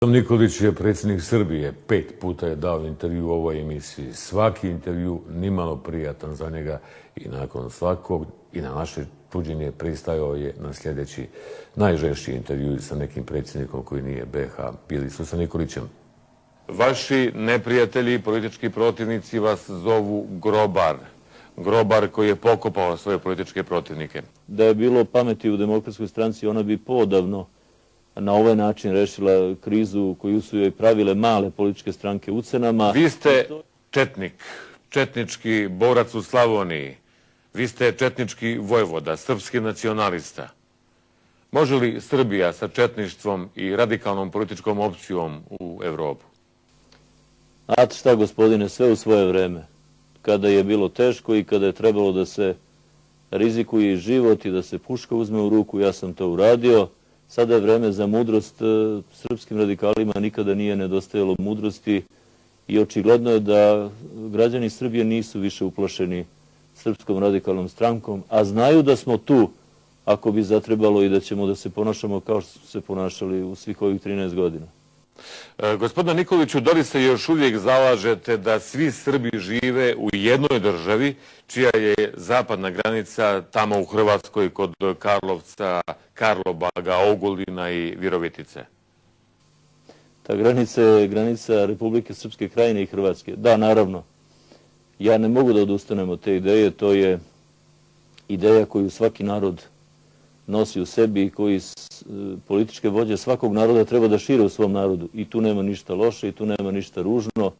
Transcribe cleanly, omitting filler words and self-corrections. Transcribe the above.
Nikolić je predsjednik Srbije, 5 puta je dao intervju u ovoj emisiji. Svaki intervju nimalo prijatan za njega i nakon svakog i na naše čuđenje pristajao je na sljedeći najžešći intervju sa nekim predsjednikom koji nije BiH. Bili su sa Nikolićem. Vaši neprijatelji i politički protivnici vas zovu grobar. Grobar koji je pokopao svoje političke protivnike. Da je bilo pameti u Demokratskoj stranci, ona bi poodavno na ovaj način rešila krizu koju su joj pravile male političke stranke ucenama. Vi ste četnik, četnički borac u Slavoniji. Vi ste četnički vojvoda, srpski nacionalista. Može li Srbija sa četništvom i radikalnom političkom opcijom u Evropu? Znate šta, gospodine, sve u svoje vreme. Kada je bilo teško i kada je trebalo da se rizikuje život i da se puška uzme u ruku, ja sam to uradio. Sada je vreme za mudrost. Srpskim radikalima nikada nije nedostajalo mudrosti i očigledno je da građani Srbije nisu više uplašeni Srpskom radikalnom strankom, a znaju da smo tu ako bi zatrebalo i da ćemo da se ponašamo kao što su se ponašali u svih ovih 13 godina. Gospodine Nikoliću, da li se još uvijek zalažete da svi Srbi žive u jednoj državi, čija je zapadna granica tamo u Hrvatskoj kod Karlovca, Karlobaga, Ogulina i Virovitice? Ta granica je granica Republike Srpske Krajine i Hrvatske. Da, naravno. Ja ne mogu da odustanem od te ideje. To je ideja koju svaki narod nosi u sebi i koji političke vođe svakog naroda treba da šire u svom narodu. I tu nema ništa loše i tu nema ništa ružno.